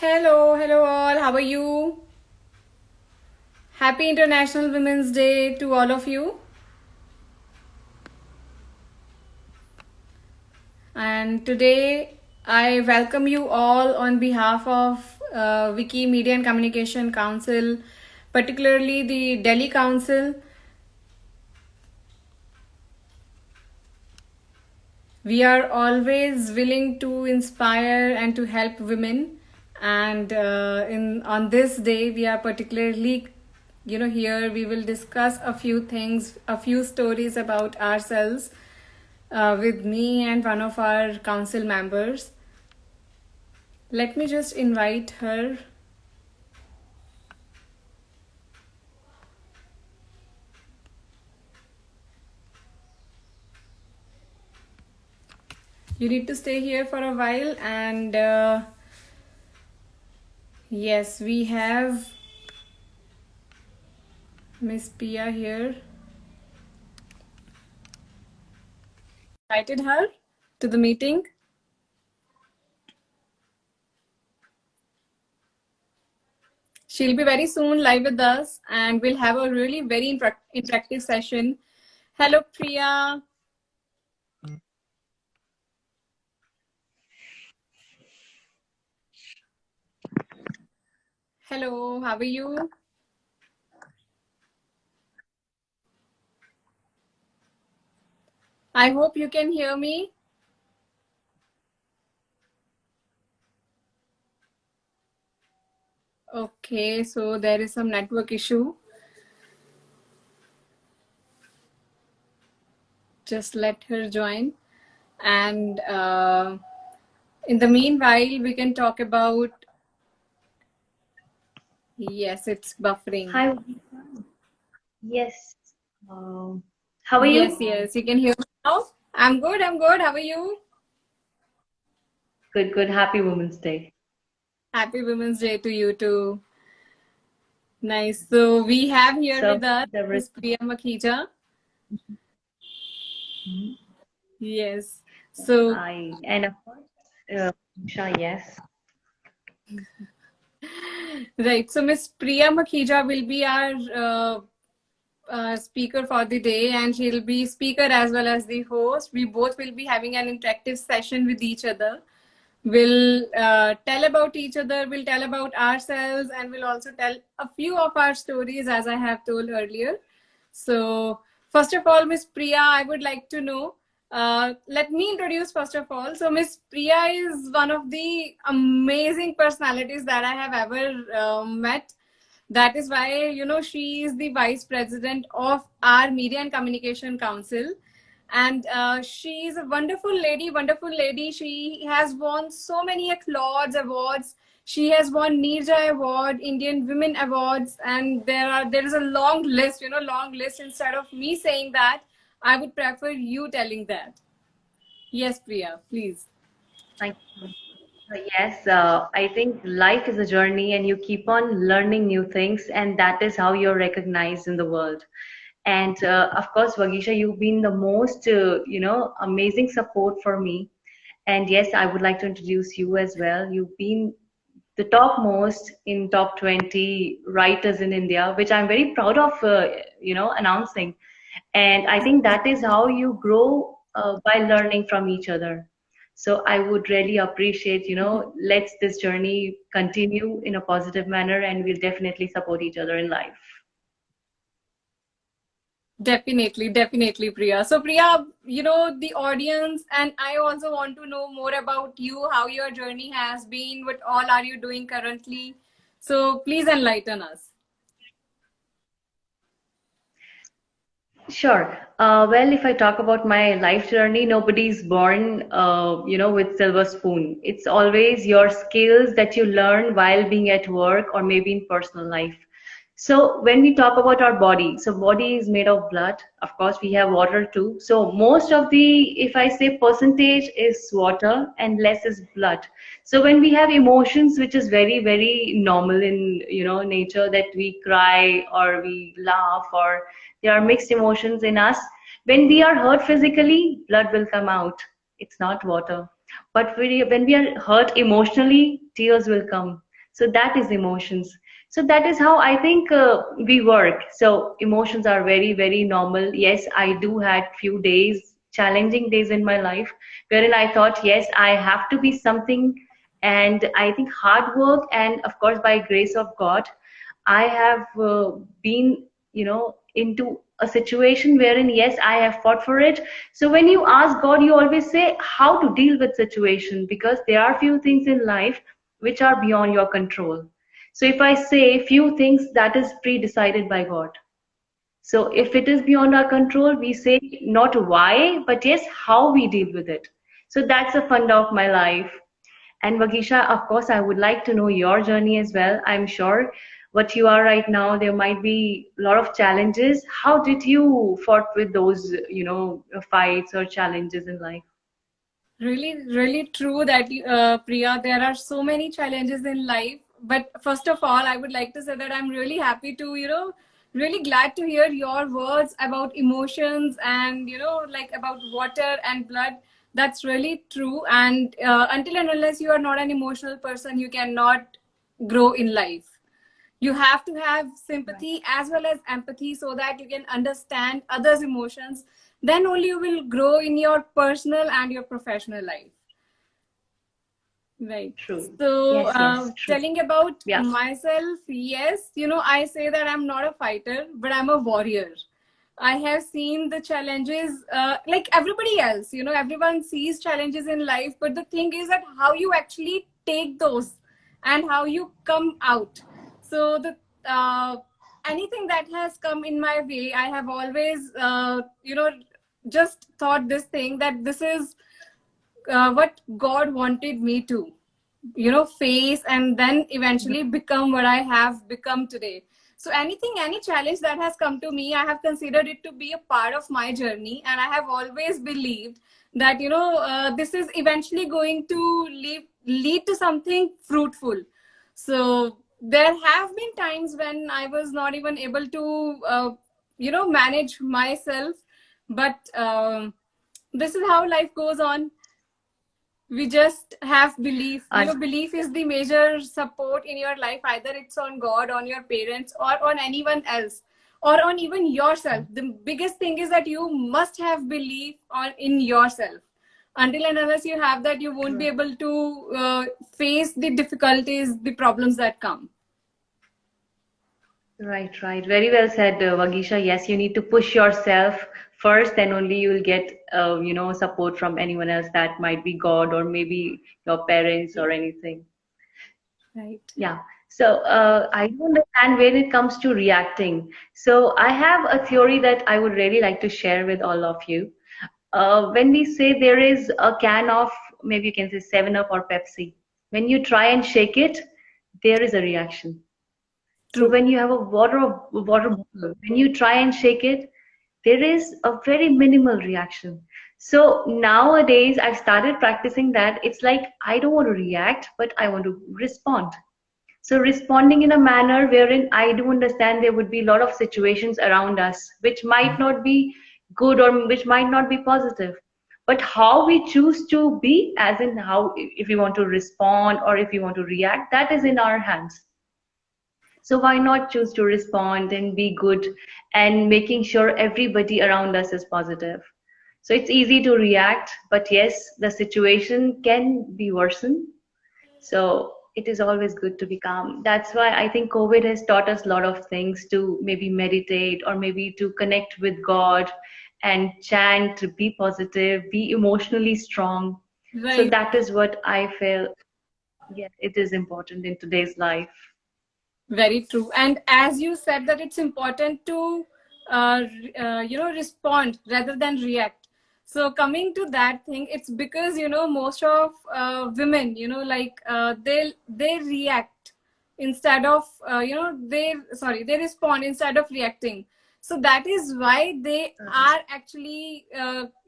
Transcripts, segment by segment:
Hello all. How are you? Happy International Women's Day to all of you. And today I welcome you all on behalf of Wiki Media and Communication Council, particularly the Delhi Council. We are always willing to inspire and to help women, and in on this day we are particularly here we will discuss a few things, a few stories about ourselves, with me and one of our council members. Let me just invite her. You need to stay here for a while, and yes, we have Miss Pia here. Invited her to the meeting. She'll be very soon live with us, and we'll have a really very interactive session. Hello, Priya. Hello, how are you? I hope you can hear me. Okay, so there is some network issue. Just let her join. And in the meanwhile, we can talk about. Yes, it's buffering. Hi. Yes. How are Yes, you? yes, you can hear me now. I'm good, I'm good. How are you? Good, good. Happy Women's Day. Happy Women's Day to you too. Nice. So we have here So with us there was Miss Priya Makhija. Mhm. Yes. So I and of course, Usha, yes. right. So Miss Priya Makhija will be our speaker for the day, and she'll be speaker as well as the host. We both will be having an interactive session with each other. We'll tell about each other, we'll tell about ourselves, and we'll also tell a few of our stories as I have told earlier. So first of all, Miss Priya, I would like to know, let me introduce first of all. So Miss Priya is one of the amazing personalities that I have ever met. That is why, she is the vice president of our Media and Communication Council. And she is a wonderful lady, wonderful lady. She has won so many accolades, awards. She has won Neerja Award, Indian Women Awards, and there is a long list, long list. Instead of me saying that, I would prefer you telling that. Yes, Priya, please. Thank you. Yes, I think life is a journey and you keep on learning new things, and that is how you're recognized in the world. And of course, Vagisha, you've been the most, amazing support for me. And yes, I would like to introduce you as well. You've been the topmost in top 20 writers in India, which I'm very proud of, announcing. And I think that is how you grow by learning from each other. So I would really appreciate, let's this journey continue in a positive manner, and we'll definitely support each other in life. Definitely, definitely, Priya. So, Priya, the audience and I also want to know more about you, how your journey has been, what all are you doing currently. So, please enlighten us. Sure. Well, if I talk about my life journey, nobody's born, with silver spoon. It's always your skills that you learn while being at work or maybe in personal life. So when we talk about our body, so body is made of blood. Of course, we have water too. So most of the, if I say percentage is water and less is blood. So when we have emotions, which is very, very normal in, nature, that we cry or we laugh or there are mixed emotions in us. When we are hurt physically, blood will come out. It's not water. But when we are hurt emotionally, tears will come. So that is emotions. So that is how I think we work. So emotions are very very normal. Yes, I do had few days, challenging days in my life, wherein I thought, yes, I have to be something. And I think hard work, and of course by grace of God, I have been, into a situation wherein, yes, I have fought for it. So when you ask God, you always say how to deal with situation, because there are few things in life which are beyond your control. So if I say few things, that is pre-decided by God. So if it is beyond our control, we say not why, but yes, how we deal with it. So that's the fun of my life. And Vagisha, of course, I would like to know your journey as well. I'm sure what you are right now, there might be a lot of challenges. How did you fought with those, fights or challenges in life? Really, really true that Priya, there are so many challenges in life. But first of all, I would like to say that I'm really happy to, really glad to hear your words about emotions and, like about water and blood. That's really true. And until and unless you are not an emotional person, you cannot grow in life. You have to have Right. sympathy as well as empathy so that you can understand others emotions. Then only you will grow in your personal and your professional life. Right. True. So, Yes, yes, true. telling about Yeah. myself, yes, I say that I'm not a fighter, but I'm a warrior. I have seen the challenges like everybody else, everyone sees challenges in life, but the thing is that how you actually take those and how you come out. So, the anything that has come in my way, I have always, just thought this thing that this is what God wanted me to, face and then eventually become what I have become today. So anything, any challenge that has come to me, I have considered it to be a part of my journey, and I have always believed that this is eventually going to lead to something fruitful. So there have been times when I was not even able to manage myself, but this is how life goes on. We just have belief. Belief is the major support in your life. Either it's on God, on your parents, or on anyone else, or on even yourself. The biggest thing is that you must have belief on in yourself. Until and unless you have that, you won't be Right. able to face the difficulties, the problems that come. Right, right. Very well said, Vagisha. Yes, you need to push yourself first, then only you will get, support from anyone else. That might be God or maybe your parents or anything. Right. Yeah. So I do understand when it comes to reacting. So I have a theory that I would really like to share with all of you. When we say there is a can of, maybe you can say 7 Up or Pepsi, when you try and shake it, there is a reaction. So True. when you have a water bottle, when you try and shake it, there is a very minimal reaction. So nowadays I've started practicing that. It's like I don't want to react, but I want to respond. So responding in a manner wherein I do understand there would be a lot of situations around us which might not be good or which might not be positive. But how we choose to be, as in how if we want to respond or if we want to react, that is in our hands. So why not choose to respond and be good and making sure everybody around us is positive? So it's easy to react, but yes, the situation can be worsened. So it is always good to be calm. That's why I think COVID has taught us a lot of things, to maybe meditate or maybe to connect with God and chant, be positive, be emotionally strong. So Right. that is what I feel. Yes, it is important in today's life. Very true. And as you said that it's important to, respond rather than react. So coming to that thing, it's because most of women, they react instead of they respond instead of reacting. So that is why they are actually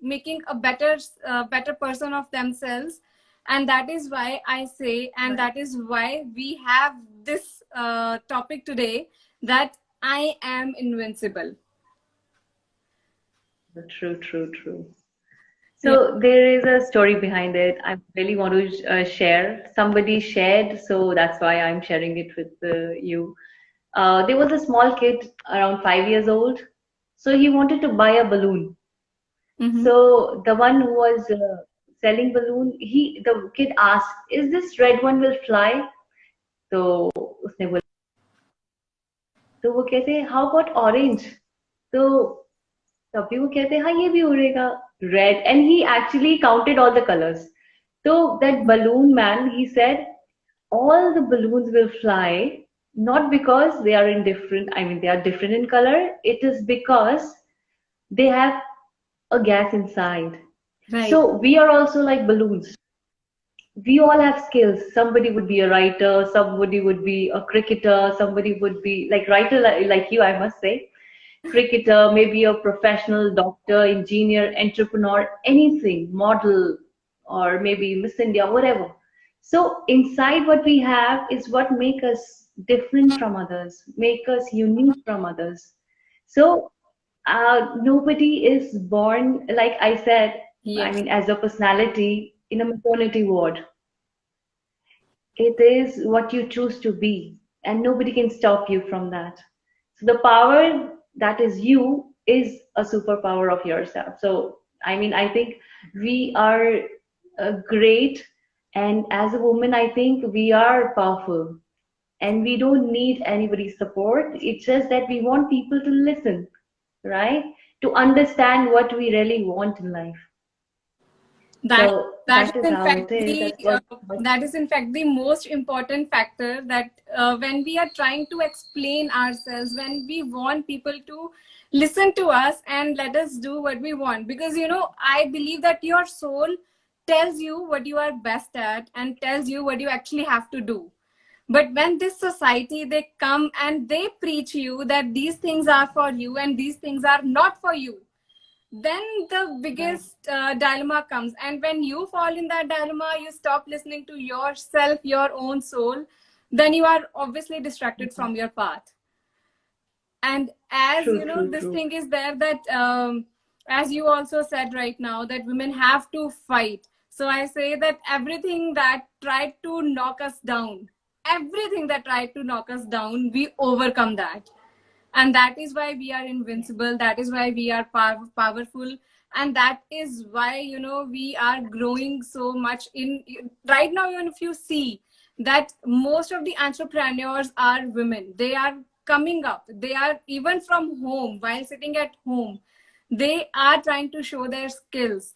making a better person of themselves, and that is why I say, and Right. that is why we have this topic today, that I am invincible. True, true, true. Yeah. So there is a story behind it. I really want to share. Somebody shared, so that's why I'm sharing it with you. There was a small kid around 5 years old. So he wanted to buy a balloon. Mm-hmm. So the one who was selling balloon, the kid asked, "Is this red one will fly?" तो उसने बोला, तो वो कहते हैं, "How about orange?" तो तभी वो कहते हैं, हाँ ये भी उड़ेगा, red, and he actually counted all the colors. So that balloon man, he said, all the balloons will fly, not because they are in different, I mean, they are different in color. It is because they have a gas inside. Right. So we are also like balloons. We all have skills. Somebody would be a writer, somebody would be a cricketer, somebody would be like writer like you, I must say. Cricketer, maybe a professional doctor, engineer, entrepreneur, anything, model, or maybe Miss India, whatever. So inside what we have is what make us different from others, make us unique from others. So nobody is born, like I said, I Yes. mean, as a personality in a maternity ward. It is what you choose to be, and nobody can stop you from that. So the power that is you is a superpower of yourself. So I mean, I think we are great, and as a woman, I think we are powerful, and we don't need anybody's support. It's just that we want people to listen, right? To understand what we really want in life. that So that that is is in how fact it is. the That's what. that is in fact the most important factor, that when we are trying to explain ourselves, when we want people to listen to us and let us do what we want, because I believe that your soul tells you what you are best at and tells you what you actually have to do. But when this society, they come and they preach you that these things are for you and these things are not for you, then the Right. biggest dilemma comes. And when you fall in that dilemma, you stop listening to yourself, your own soul, then you are obviously distracted Mhm. from your path. And as True, true, this true. thing is there, that as you also said right now, that women have to fight. So I say that everything that tried to knock us down, everything that tried to knock us down, we overcome that. And that is why we are Yeah. invincible, that is why we are powerful. And that is why we are growing so much in right now. Even if you see that most of the entrepreneurs are women, they are coming up, they are even from home, while sitting at home, they are trying to show their skills.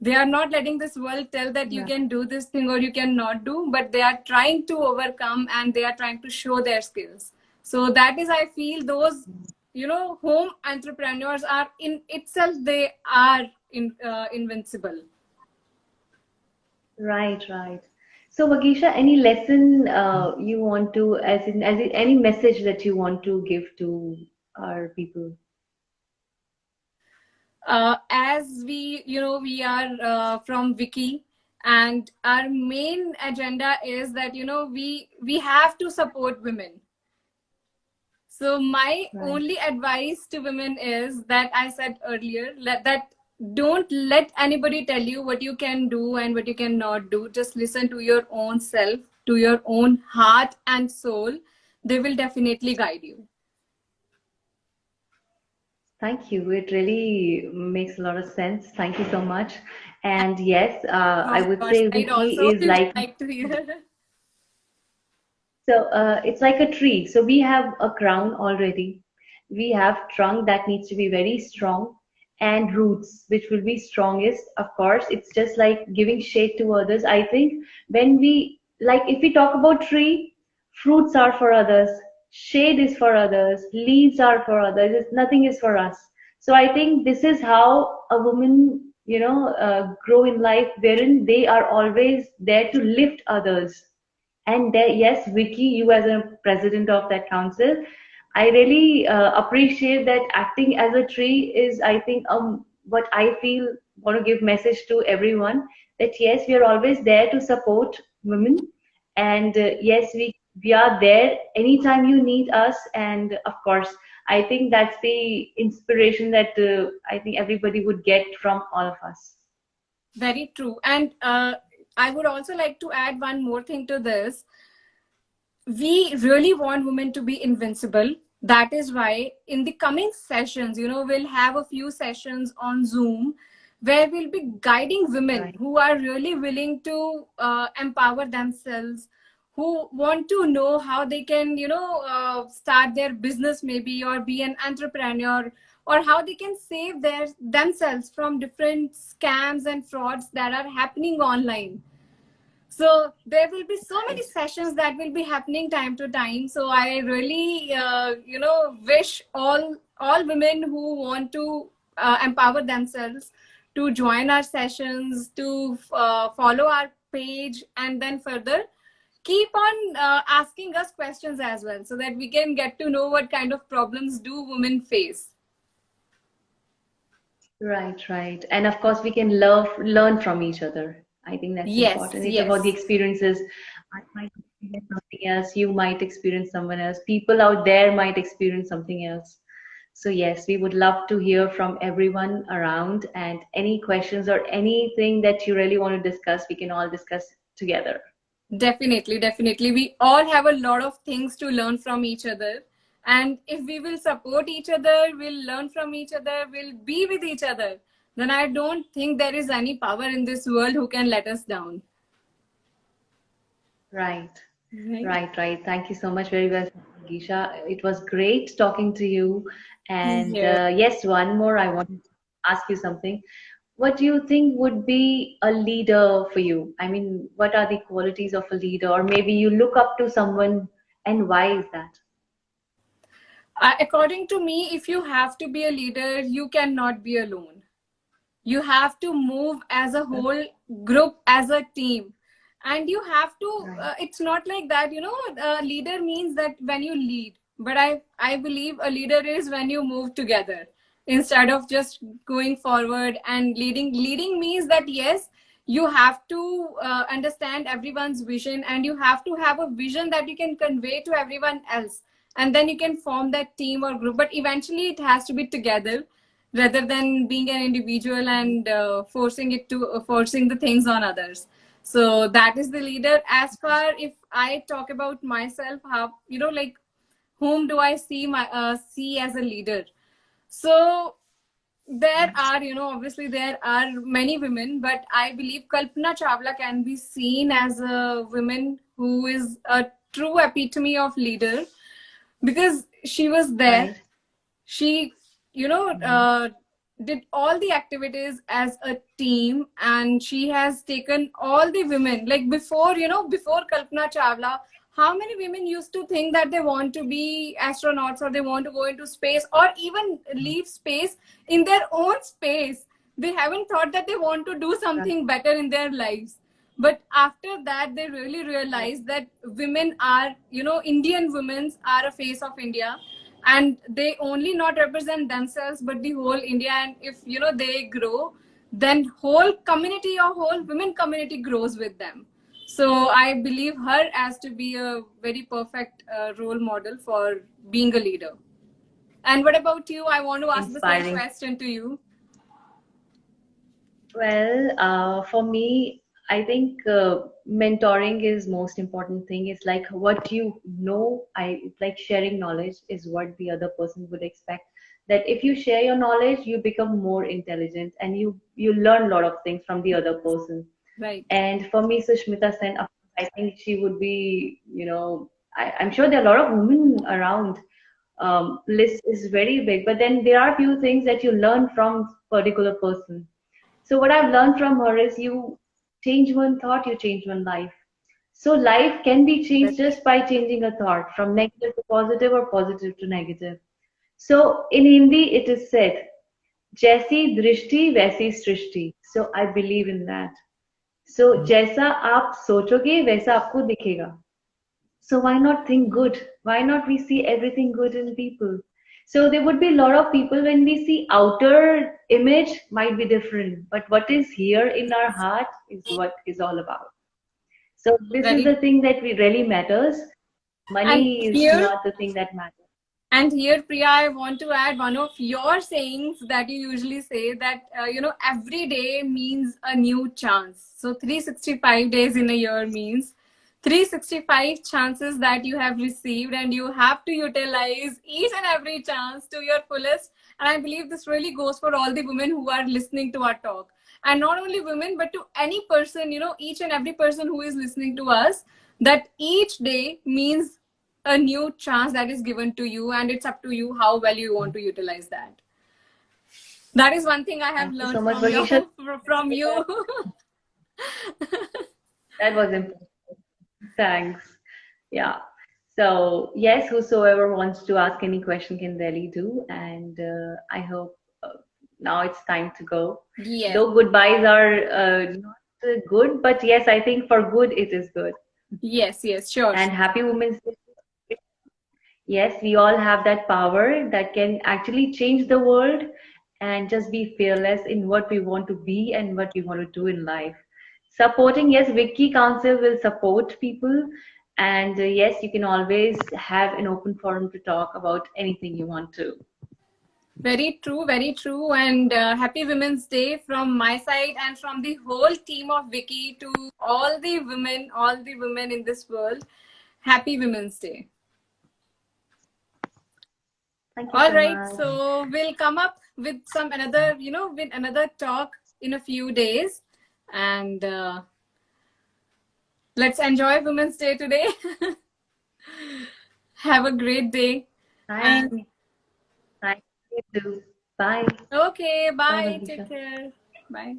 They are not letting this world tell that you Right. can do this thing or you cannot do, but they are trying to overcome and they are trying to show their skills. So that is, I feel, those home entrepreneurs are in itself, they are invincible. Right, right. So, Vagisha, any lesson you want to, as in any message that you want to give to our people? As we are from Wiki, and our main agenda is that we have to support women. So my Right. only advice to women is that I said earlier, that don't let anybody tell you what you can do and what you cannot do. Just listen to your own self, to your own heart and soul. They will definitely guide you. Thank you. It really makes a lot of sense. Thank you so much. And yes, I From would your say side Vicky also, is we would like like to hear. so it's like a tree. So we have a crown already. We have trunk that needs to be very strong and roots, which will be strongest. Of course, it's just like giving shade to others. I think when we like if we talk about tree, fruits are for others, shade is for others, leaves are for others. Nothing is for us. So I think this is how a woman, grow in life, wherein they are always there to lift others. And there, yes, Vicky, you as a president of that council, I really appreciate that acting as a tree is, I think, what I feel want to give message to everyone that yes, we are always there to support women, and yes, we are there anytime you need us, and of course, I think that's the inspiration that I think everybody would get from all of us. Very true. And I would also like to add one more thing to this. We really want women to be invincible. That is why in the coming sessions, we'll have a few sessions on Zoom where we'll be guiding women Right. who are really willing to empower themselves, who want to know how they can, start their business maybe, or be an entrepreneur, or how they can save themselves from different scams and frauds that are happening online. So there will be so many Right. sessions that will be happening time to time. So I really wish all women who want to empower themselves to join our sessions, to follow our page, and then further keep on asking us questions as well, so that we can get to know what kind of problems do women face. Right, right. And of course, we can learn from each other. I think that's Yes, important. It's about the yes. experiences. I might experience something else, you might experience someone else, people out there might experience something else. So yes, we would love to hear from everyone around, and any questions or anything that you really want to discuss, we can all discuss together. Definitely, definitely. We all have a lot of things to learn from each other. And if we will support each other, we'll learn from each other, we'll be with each other, then I don't think there is any power in this world who can let us down. Right. Right? Right, right. Thank you so much. Very well, Gisha. It was great talking to you. And Yeah. yes, one more. I want to ask you something. What do you think would be a leader for you? I mean, what are the qualities of a leader? Or maybe you look up to someone, and why is that? According to me, if you have to be a leader, you cannot be alone. You have to move as a whole group, as a team. And you have to Right, it's not like that, a leader means that when you lead, but I believe a leader is when you move together instead of just going forward and leading means that yes, you have to understand everyone's vision, and you have to have a vision that you can convey to everyone else, and then you can form that team or group, but eventually it has to be together rather than being an individual and forcing the things on others. So that is the leader. As far if I talk about myself, how, like, whom do I see as a leader? So there right, are, obviously there are many women, but I believe Kalpana Chawla can be seen as a woman who is a true epitome of leader, because she was there. right. She, Mhm. did all the activities as a team, and she has taken all the women, like before, before Kalpana Chawla, how many women used to think that they want to be astronauts, or they want to go into space, or even leave space in their own space. They haven't thought that they want to do Right, something better in their lives. But after that, they really right, realized that women are, Indian women are a face of India, and they only not represent themselves but the whole India. And if they grow, then whole community or whole women community grows with them. So I believe her as to be a very perfect role model for being a leader. And what about you? I want to ask the same inspiring. question to you. Well, for me, I think mentoring is most important thing. It's like what you know. It's like sharing knowledge is what the other person would expect. That if you share your knowledge, you become more intelligent, and you learn a lot of things from the other person. Right. And for me, Sushmita Sen, of course, I think she would be, I'm sure there are a lot of women around. List is very big, but then there are few things that you learn from particular person. So what I've learned from her is you change one thought, you change one life. So life can be changed just by changing a thought from negative to positive or positive to negative. So in Hindi it is said, जैसी दृष्टि वैसी सृष्टि. So I believe in that. So जैसा आप सोचोगे वैसा आपको दिखेगा. So why not think good? Why not we see everything good in people? So there would be a lot of people when we see outer image might be different, but what is here in our heart is what is all about. So this is Very. the thing that we really matters. And Money is here, not the thing that matters. And here, Priya, I want to add one of your sayings that you usually say, that, every day means a new chance. So 365 days in a year means 365 chances that you have received, and you have to utilize each and every chance to your fullest. And I believe this really goes for all the women who are listening to our talk. And not only women, but to any person, each and every person who is listening to us, that each day means a new chance that is given to you, and it's up to you how well you want to utilize that. That is one thing I have Thank you so learned much, from you. Vagisha. From you. That was important. Thanks. Yeah. So, yes, whosoever wants to ask any question can really do. And I hope now it's time to go. Yes, Though goodbyes are not good, but yes, I think for good it is good. yes, sure, And sure. happy Women's Day. Yes, we all have that power that can actually change the world and just be fearless in what we want to be and what we want to do in life. Supporting, yes, Wiki Council will support people. And yes, you can always have an open forum to talk about anything you want to. Very true, very true. And happy Women's Day from my side and from the whole team of Vicky to all the women in this world. Happy Women's Day. Thank you All so right, much. so we'll come up with some another, with another talk in a few days, and let's enjoy Women's Day today. Have a great day, Thank, and thank you too. Bye. okay, Bye, bye. Take Vagisha. care. Bye.